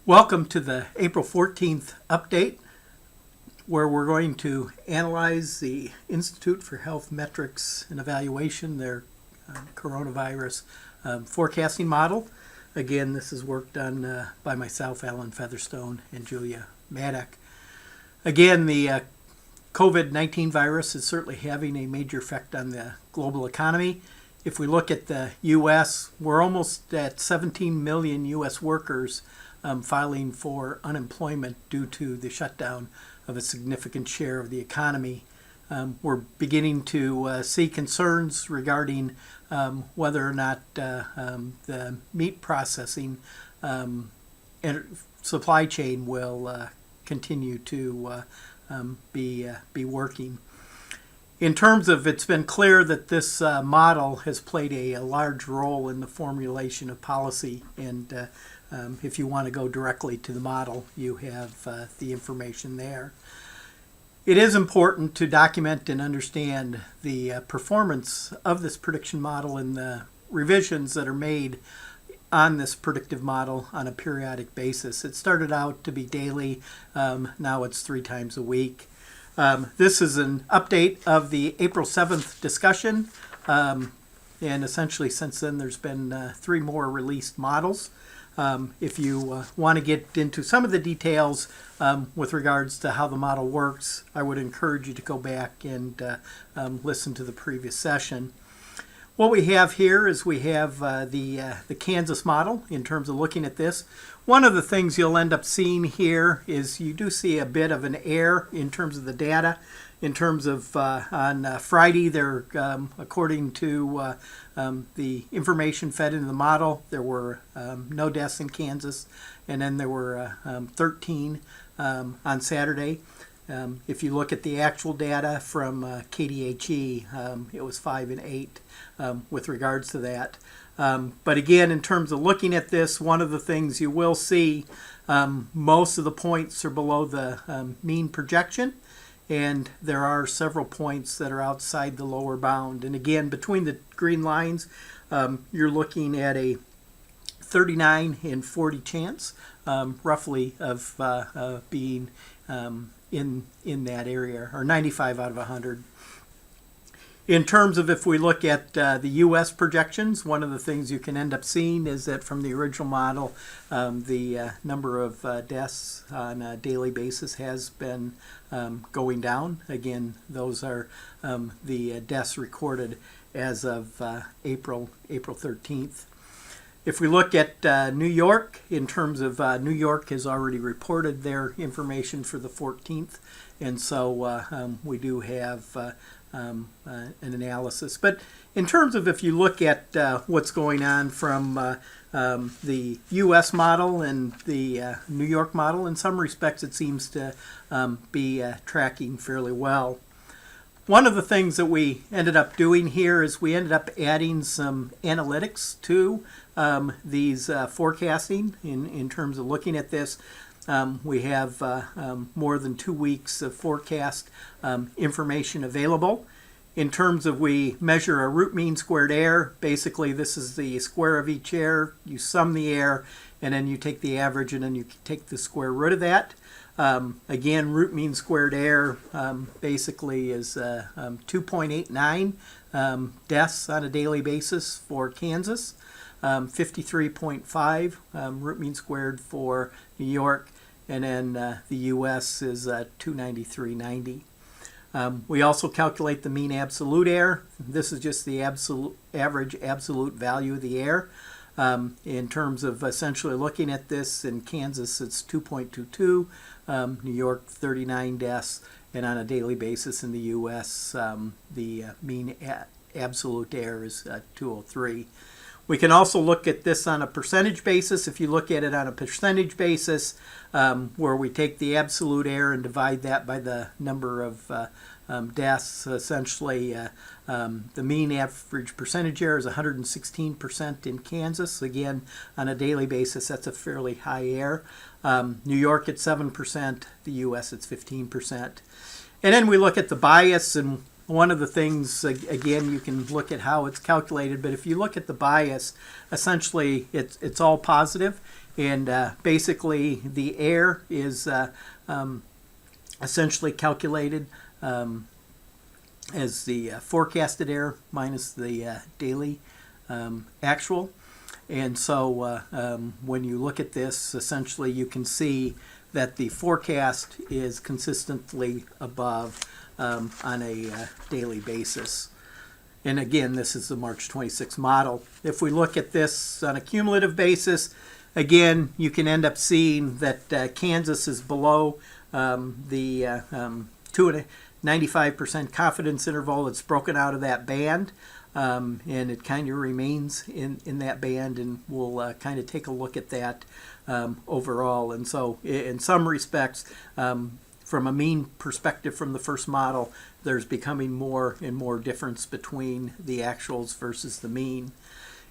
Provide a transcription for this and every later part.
Welcome to the April 14th update, where we're going to analyze the Institute for Health Metrics and Evaluation, their coronavirus forecasting model. Again, this is work done by myself, Alan Featherstone, and Julia Maddock. Again, the COVID-19 virus is certainly having a major effect on the global economy. If we look at the U.S., we're almost at 17 million U.S. workers filing for unemployment due to the shutdown of a significant share of the economy. We're beginning to see concerns regarding whether or not the meat processing supply chain will continue to be working. In terms of, it's been clear that this model has played a large role in the formulation of policy, and if you want to go directly to the model, you have the information there. It is important to document and understand the performance of this prediction model and the revisions that are made on this predictive model on a periodic basis. It started out to be daily, now it's 3 times a week. This is an update of the April 7th discussion, and essentially since then there's been 3 more released models. If you want to get into some of the details with regards to how the model works, I would encourage you to go back and listen to the previous session. What we have here is we have the Kansas model in terms of looking at this. One of the things you'll end up seeing here is you do see a bit of an error in terms of the data. In terms of on Friday, there, according to the information fed into the model, there were no deaths in Kansas, and then there were 13 on Saturday. If you look at the actual data from KDHE, it was 5 and 8 with regards to that. But again, in terms of looking at this, one of the things you will see, most of the points are below the mean projection, and there are several points that are outside the lower bound. And again, between the green lines, you're looking at a 39 in 40 chance, roughly, of being in that area, or 95 out of 100. In terms of if we look at the U.S. projections, one of the things you can end up seeing is that from the original model, the number of deaths on a daily basis has been going down. Again, those are the deaths recorded as of April 13th. If we look at New York, in terms of New York has already reported their information for the 14th, and so we do have an analysis. But in terms of if you look at what's going on from the U.S. model and the New York model, in some respects it seems to be tracking fairly well. One of the things that we ended up doing here is we ended up adding some analytics to these forecasting in terms of looking at this. We have more than 2 weeks of forecast information available. In terms of we measure a root mean squared error, basically this is the square of each error, you sum the error, and then you take the average and then you take the square root of that. Again, root mean squared error basically is 2.89 deaths on a daily basis for Kansas, 53.5 root mean squared for New York, and then the U.S. is 293.90. We also calculate the mean absolute error. This is just the average absolute value of the error. In terms of essentially looking at this, in Kansas it's 2.22, New York 39 deaths, and on a daily basis in the U.S. The mean absolute error is 203. We can also look at this on a percentage basis. If you look at it on a percentage basis, where we take the absolute error and divide that by the number of deaths, essentially the mean average percentage error is 116% in Kansas. Again, on a daily basis, that's a fairly high error. New York at 7%, the U.S. it's 15%. And then we look at the bias, and one of the things, again, you can look at how it's calculated, but if you look at the bias, essentially it's all positive. And basically the error is essentially calculated as the forecasted error minus the daily actual. And so when you look at this, essentially you can see that the forecast is consistently above on a daily basis. And again, this is the March 26 model. If we look at this on a cumulative basis, again, you can end up seeing that Kansas is below the 95% confidence interval. It's broken out of that band, and it kind of remains in that band, and we'll kind of take a look at that overall. And so in some respects, from a mean perspective from the first model, there's becoming more and more difference between the actuals versus the mean.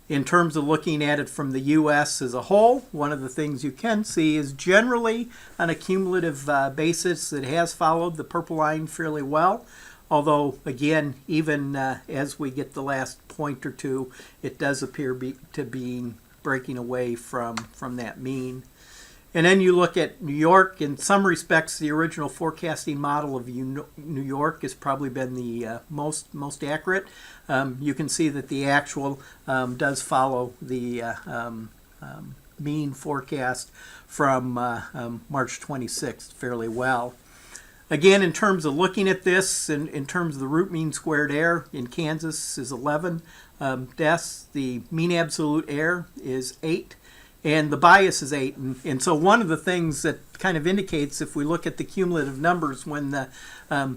In terms of looking at it from the U.S. as a whole, one of the things you can see is generally on a cumulative basis, it has followed the purple line fairly well. Although, again, even as we get the last point or two, it does appear to be breaking away from that mean. And then you look at New York. In some respects, the original forecasting model of New York has probably been the most accurate. You can see that the actual does follow the mean forecast from March 26th fairly well. Again, in terms of looking at this, in terms of the root mean squared error in Kansas is 11 deaths. The mean absolute error is 8. And the bias is 8. And so one of the things that kind of indicates, if we look at the cumulative numbers, when the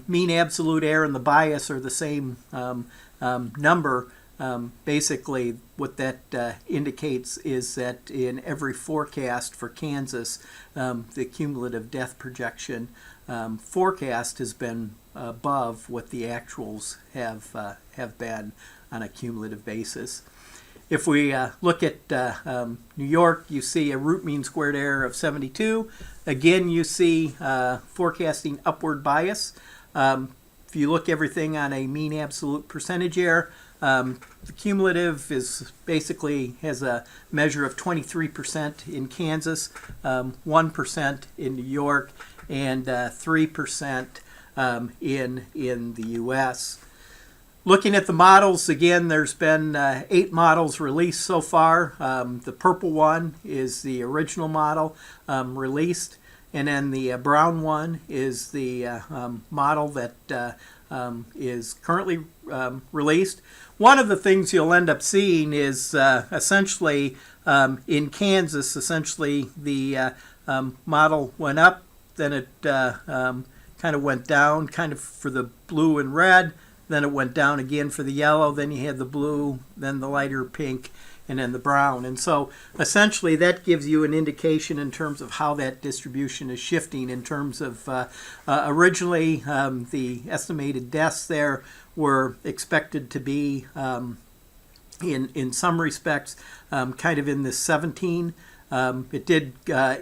mean absolute error and the bias are the same number, basically what that indicates is that in every forecast for Kansas, the cumulative death projection forecast has been above what the actuals have been on a cumulative basis. If we look at New York, you see a root mean squared error of 72. Again, you see forecasting upward bias. If you look everything on a mean absolute percentage error, the cumulative is basically has a measure of 23% in Kansas, 1% in New York, and 3% in the U.S. Looking at the models, again, there's been 8 models released so far. The purple one is the original model released, and then the brown one is the model that is currently released. One of the things you'll end up seeing is essentially in Kansas, essentially the model went up, then it kind of went down, kind of for the blue and red. Then it went down again for the yellow, then you had the blue, then the lighter pink, and then the brown. And so essentially that gives you an indication in terms of how that distribution is shifting in terms of originally the estimated deaths there were expected to be in some respects kind of in the 17. It did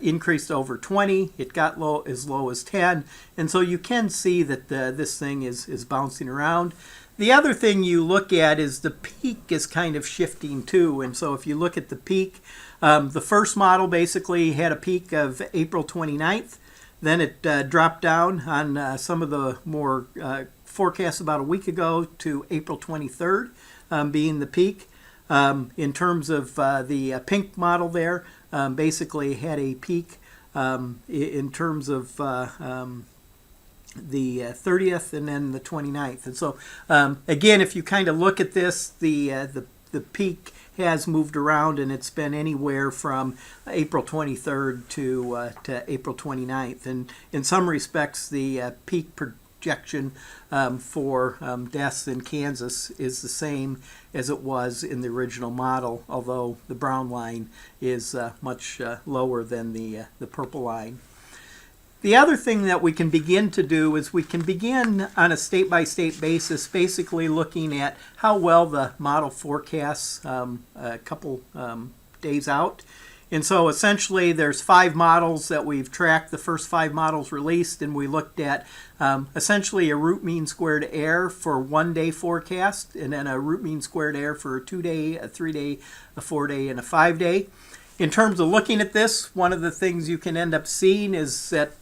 increase to over 20. It got as low as 10. And so you can see that this thing is bouncing around. The other thing you look at is the peak is kind of shifting too. And so if you look at the peak, the first model basically had a peak of April 29th. Then it dropped down on some of the more forecasts about a week ago to April 23rd being the peak. In terms of the pink model there, basically had a peak in terms of the 30th and then the 29th. And so, again, if you kind of look at this, the peak has moved around, and it's been anywhere from April 23rd to April 29th. And in some respects, the peak projection for deaths in Kansas is the same as it was in the original model, although the brown line is much lower than the purple line. The other thing that we can begin to do is we can begin on a state-by-state basis, basically looking at how well the model forecasts a couple days out. And so essentially there's 5 models that we've tracked, the first 5 models released, and we looked at essentially a root mean squared error for 1-day forecast, and then a root mean squared error for a 2-day, a 3-day, a 4-day, and a 5-day. In terms of looking at this, one of the things you can end up seeing is that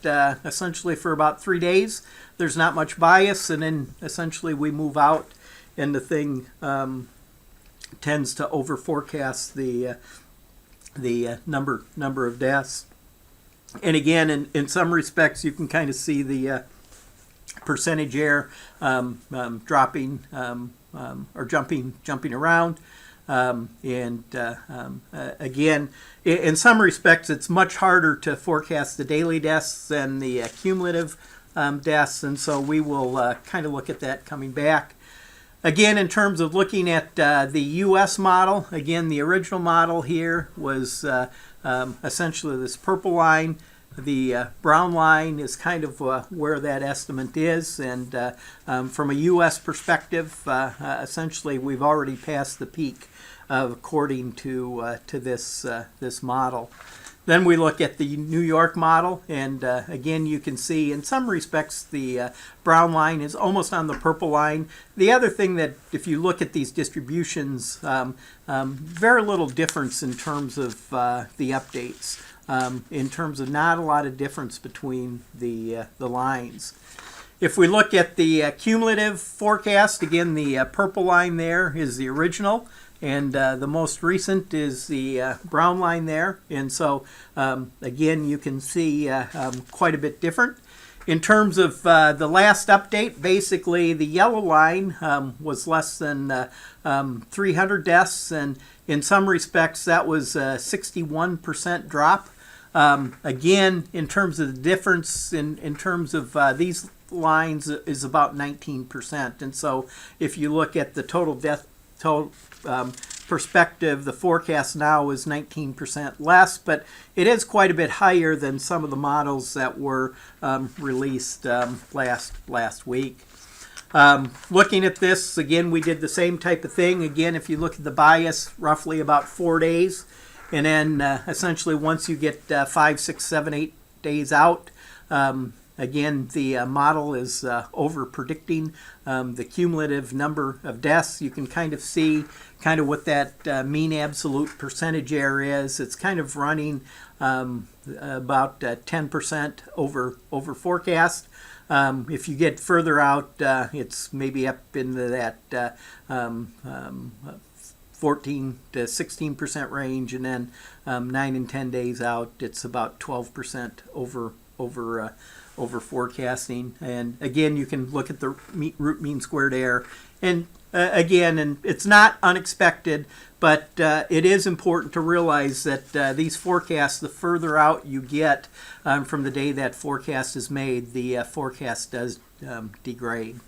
essentially for about 3 days, there's not much bias, and then essentially we move out, and the thing tends to over forecast the number of deaths. And again, in some respects, you can kind of see the percentage error dropping or jumping around. Again, in some respects, it's much harder to forecast the daily deaths than the cumulative deaths, and so we will kind of look at that coming back. Again, in terms of looking at the U.S. model, again, the original model here was essentially this purple line. The brown line is kind of where that estimate is, and from a U.S. perspective, essentially we've already passed the peak according to this model. Then we look at the New York model, and again, you can see in some respects the brown line is almost on the purple line. The other thing that if you look at these distributions, very little difference in terms of the updates. In terms of not a lot of difference between the lines. If we look at the cumulative forecast, again, the purple line there is the original, and the most recent is the brown line there. And so, again, you can see quite a bit different. In terms of the last update, basically the yellow line was less than 300 deaths, and in some respects that was a 61% drop. Again, in terms of the difference in terms of these lines is about 19%. And so if you look at the total death perspective, the forecast now is 19% less, but it is quite a bit higher than some of the models that were released last week. Looking at this, again, we did the same type of thing. Again, if you look at the bias, roughly about 4 days. And then essentially once you get 5, 6, 7, 8 days out, again, the model is over predicting the cumulative number of deaths. You can kind of see kind of what that mean absolute percentage error is. It's kind of running about 10% over forecast. If you get further out, it's maybe up into that 14 to 16% range, and then 9 and 10 days out, it's about 12% over forecasting. And again, you can look at the root mean squared error, and again, and it's not unexpected, but it is important to realize that these forecasts, the further out you get from the day that forecast is made, the forecast does degrade.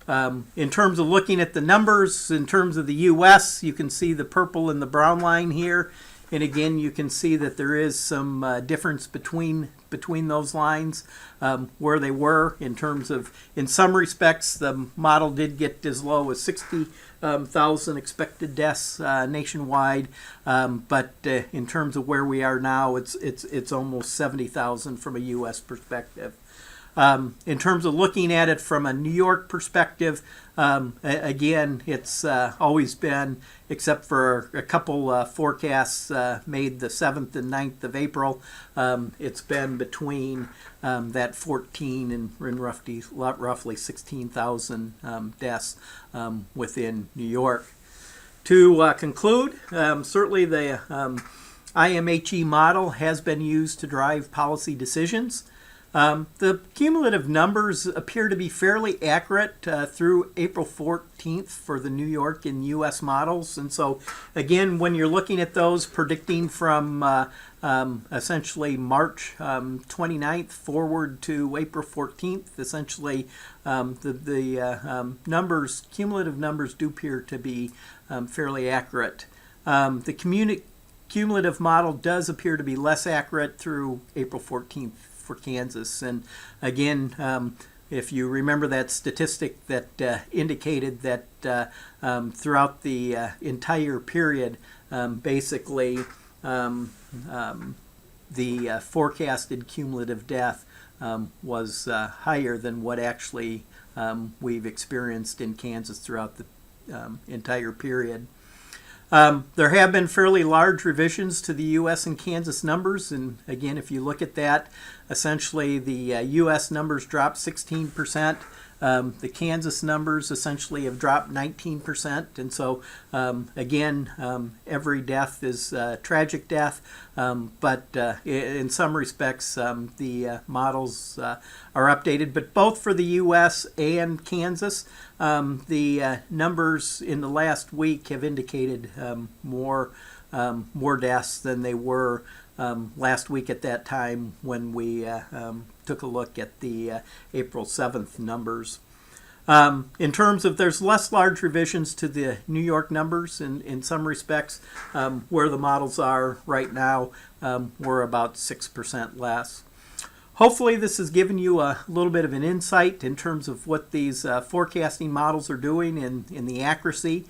In terms of looking at the numbers, in terms of the U.S., you can see the purple and the brown line here. And again, you can see that there is some difference between those lines where they were in terms of, in some respects, the model did get as low as 60,000 expected deaths nationwide. But in terms of where we are now, it's almost 70,000 from a U.S. perspective. In terms of looking at it from a New York perspective, again, it's always been, except for a couple forecasts made the 7th and 9th of April, it's been between that 14 and roughly 16,000 deaths within New York. To conclude, certainly the IHME model has been used to drive policy decisions. The cumulative numbers appear to be fairly accurate through April 14th for the New York and U.S. models. And so, again, when you're looking at those, predicting from essentially March 29th forward to April 14th, essentially the numbers, cumulative numbers do appear to be fairly accurate. The cumulative model does appear to be less accurate through April 14th. For Kansas. And again, if you remember that statistic that indicated that throughout the entire period, basically the forecasted cumulative death was higher than what actually we've experienced in Kansas throughout the entire period. There have been fairly large revisions to the U.S. and Kansas numbers, and again, if you look at that, essentially the U.S. numbers dropped 16%. The Kansas numbers essentially have dropped 19%, and so again, every death is a tragic death, but in some respects the models are updated. But both for the U.S. and Kansas, the numbers in the last week have indicated more deaths than they were last week at that time when we took a look at the April 7th numbers. In terms of, there's less large revisions to the New York numbers in some respects. Where the models are right now, we're about 6% less. Hopefully this has given you a little bit of an insight in terms of what these forecasting models are doing in the accuracy.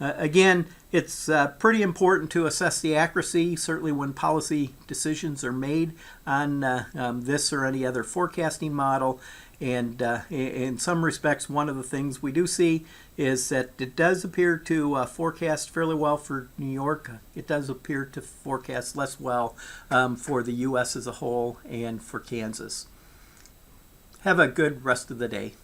Again, it's pretty important to assess the accuracy, certainly when policy decisions are made on this or any other forecasting model. And in some respects, one of the things we do see is that it does appear to forecast fairly well for New York. It does appear to forecast less well for the U.S. as a whole and for Kansas. Have a good rest of the day.